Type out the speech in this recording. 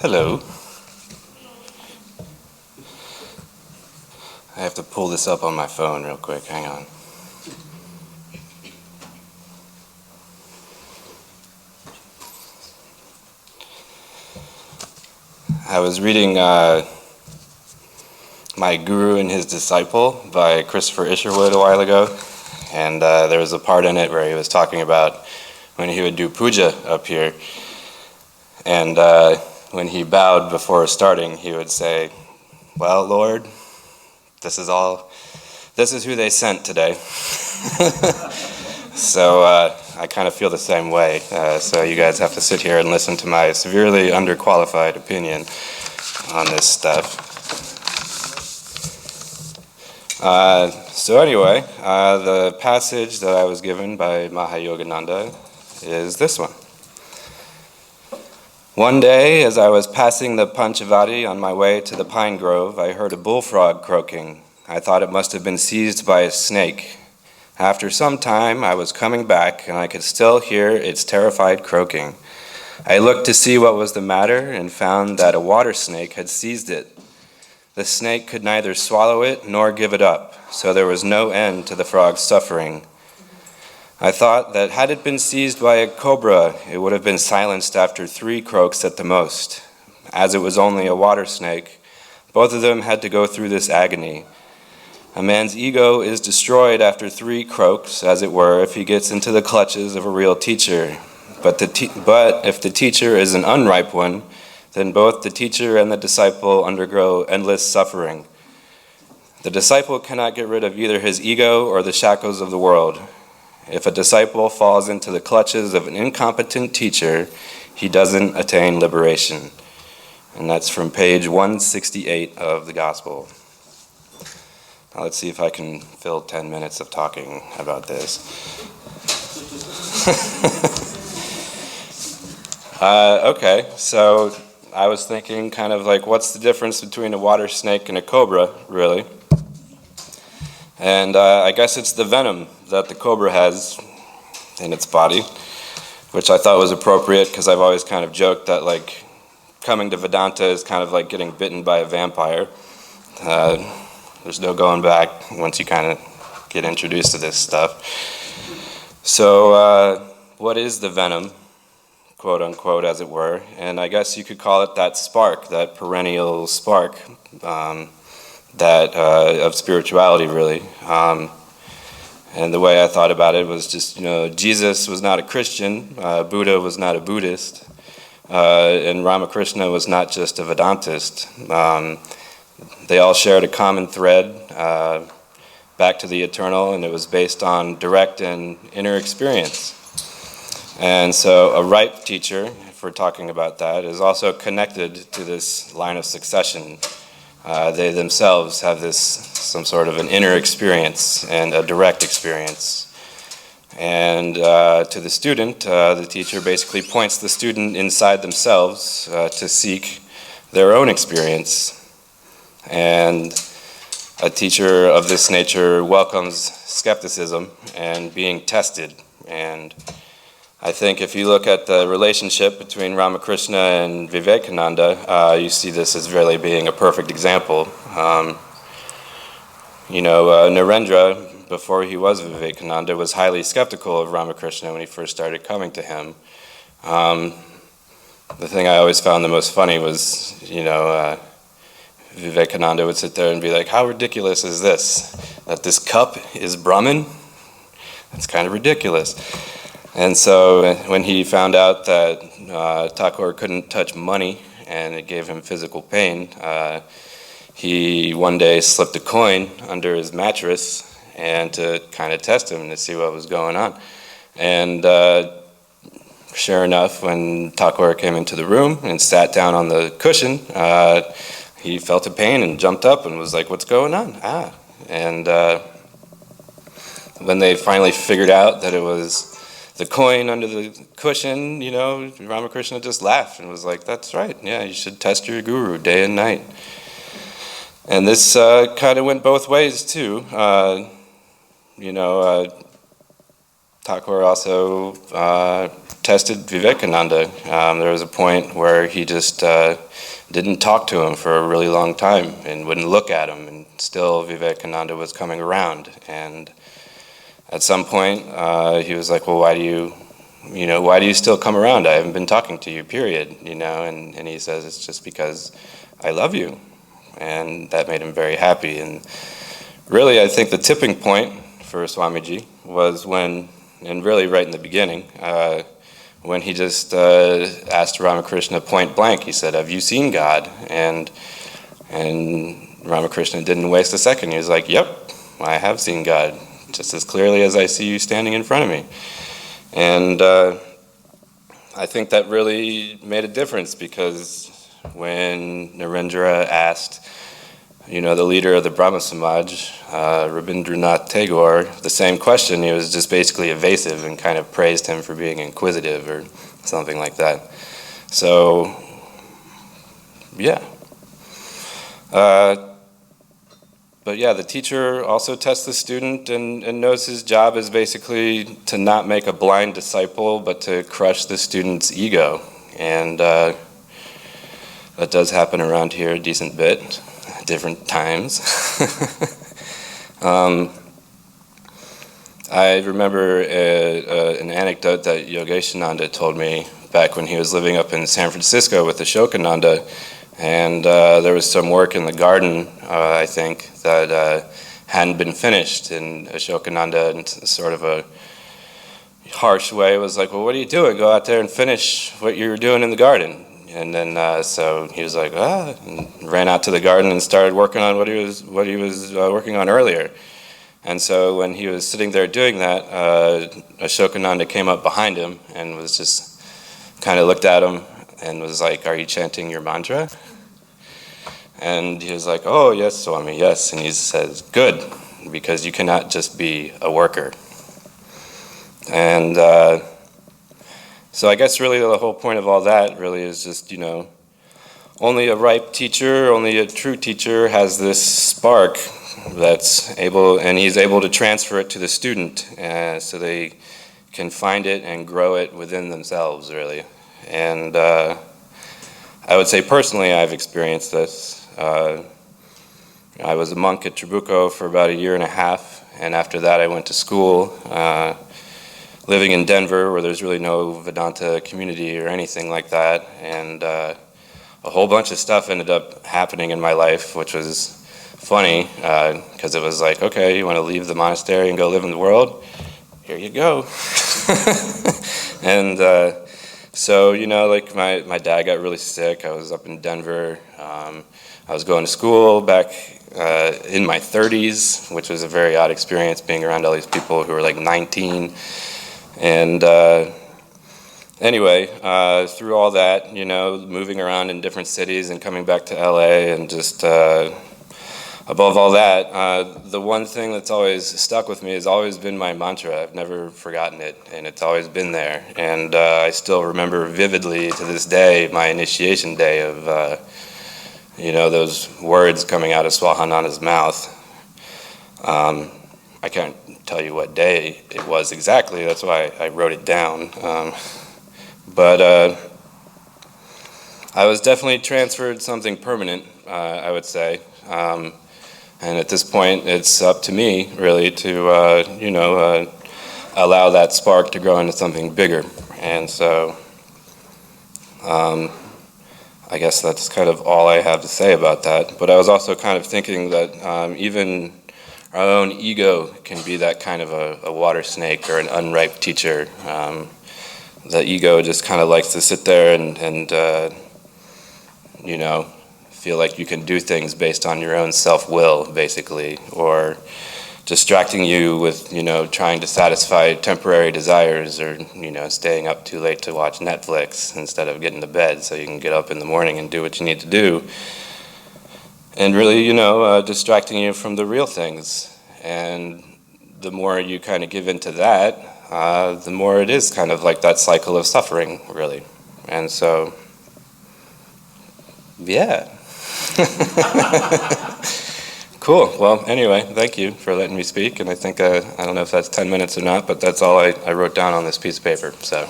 Hello. I have to pull this up on my phone real quick. Hang on. I was reading My Guru and His Disciple by Christopher Isherwood a while ago, and there was a part in it where he was talking about when he would do puja up here, and when he bowed before starting, he would say, "Well, Lord, this is who they sent today." So I kind of feel the same way. So you guys have to sit here and listen to my severely underqualified opinion on this stuff. So anyway, the passage that I was given by Mahayogananda is this one. One day, as I was passing the Panchavati on my way to the pine grove, I heard a bullfrog croaking. I thought it must have been seized by a snake. After some time, I was coming back, and I could still hear its terrified croaking. I looked to see what was the matter and found that a water snake had seized it. The snake could neither swallow it nor give it up, so there was no end to the frog's suffering. I thought that had it been seized by a cobra, it would have been silenced after 3 croaks at the most. As it was only a water snake, both of them had to go through this agony. A man's ego is destroyed after 3 croaks, as it were, if he gets into the clutches of a real teacher. But if the teacher is an unripe one, then both the teacher and the disciple undergo endless suffering. The disciple cannot get rid of either his ego or the shackles of the world. If a disciple falls into the clutches of an incompetent teacher, he doesn't attain liberation. And that's from page 168 of the Gospel. Now let's see if I can fill 10 minutes of talking about this. Okay, so I was thinking kind of like, what's the difference between a water snake and a cobra, really? And I guess it's the venom that the cobra has in its body, which I thought was appropriate because I've always kind of joked that like coming to Vedanta is kind of like getting bitten by a vampire. There's no going back once you kind of get introduced to this stuff. So what is the venom, quote unquote, as it were? And I guess you could call it that spark, that perennial spark that of spirituality, really. And the way I thought about it was just, Jesus was not a Christian, Buddha was not a Buddhist, and Ramakrishna was not just a Vedantist. They all shared a common thread back to the eternal, and it was based on direct and inner experience. And so a ripe teacher, if we're talking about that, is also connected to this line of succession. They themselves have some sort of an inner experience and a direct experience. And to the student, the teacher basically points the student inside themselves to seek their own experience. And a teacher of this nature welcomes skepticism and being tested. And I think if you look at the relationship between Ramakrishna and Vivekananda, you see this as really being a perfect example. Narendra, before he was Vivekananda, was highly skeptical of Ramakrishna when he first started coming to him. The thing I always found the most funny was, Vivekananda would sit there and be like, how ridiculous is this? That this cup is Brahman? That's kind of ridiculous. And so when he found out that Thakur couldn't touch money and it gave him physical pain, he one day slipped a coin under his mattress and to kind of test him to see what was going on. And sure enough, when Thakur came into the room and sat down on the cushion, he felt a pain and jumped up and was like, what's going on? And when they finally figured out that it was the coin under the cushion, Ramakrishna just laughed and was like, that's right, yeah, you should test your guru day and night. And this kind of went both ways too. Thakur also tested Vivekananda. There was a point where he just didn't talk to him for a really long time and wouldn't look at him, and still Vivekananda was coming around. And at some point, he was like, well, why do you still come around? I haven't been talking to you, period. And he says, it's just because I love you. And that made him very happy. And really, I think the tipping point for Swamiji was when, and really right in the beginning, when he just asked Ramakrishna point blank. He said, have you seen God? And Ramakrishna didn't waste a second. He was like, yep, I have seen God, just as clearly as I see you standing in front of me. And I think that really made a difference, because when Narendra asked, the leader of the Brahma Samaj, Rabindranath Tagore, the same question, he was just basically evasive and kind of praised him for being inquisitive or something like that. So, yeah. But yeah, the teacher also tests the student and knows his job is basically to not make a blind disciple, but to crush the student's ego. And that does happen around here a decent bit, different times. I remember an anecdote that Yogeshananda told me back when he was living up in San Francisco with Ashokananda. And there was some work in the garden, I think, that hadn't been finished. And Ashokananda, in sort of a harsh way, was like, well, what are you doing? Go out there and finish what you were doing in the garden. And then so he was like, and ran out to the garden and started working on what he was working on earlier. And so when he was sitting there doing that, Ashokananda came up behind him and was just kind of looked at him and was like, are you chanting your mantra? And he was like, oh, yes, Swami, yes. And he says, good, because you cannot just be a worker. And so I guess really the whole point of all that really is just, only a ripe teacher, only a true teacher has this spark that's able, and he's able to transfer it to the student so they can find it and grow it within themselves, really. And I would say personally I've experienced this. I was a monk at Trabuco for about 1.5 years, and after that I went to school, living in Denver where there's really no Vedanta community or anything like that, and a whole bunch of stuff ended up happening in my life, which was funny, because it was like, okay, you want to leave the monastery and go live in the world? Here you go. And so, like my dad got really sick. I was up in Denver. I was going to school back in my 30s, which was a very odd experience, being around all these people who were like 19. And anyway, through all that, moving around in different cities and coming back to LA, and just above all that, the one thing that's always stuck with me has always been my mantra. I've never forgotten it, and it's always been there. And I still remember vividly to this day my initiation day of those words coming out of Swahananda's mouth. I can't tell you what day it was exactly, that's why I wrote it down. But I was definitely transferred something permanent, I would say. And at this point, it's up to me, really, to, allow that spark to grow into something bigger. And so I guess that's kind of all I have to say about that. But I was also kind of thinking that even our own ego can be that kind of a water snake or an unripe teacher. The ego just kind of likes to sit there and feel like you can do things based on your own self-will, basically, or distracting you with, trying to satisfy temporary desires, or, staying up too late to watch Netflix instead of getting to bed so you can get up in the morning and do what you need to do. And really, distracting you from the real things. And the more you kind of give into that, the more it is kind of like that cycle of suffering, really. And so, yeah. Cool. Well, anyway, thank you for letting me speak, and I think, I don't know if that's 10 minutes or not, but that's all I wrote down on this piece of paper, so.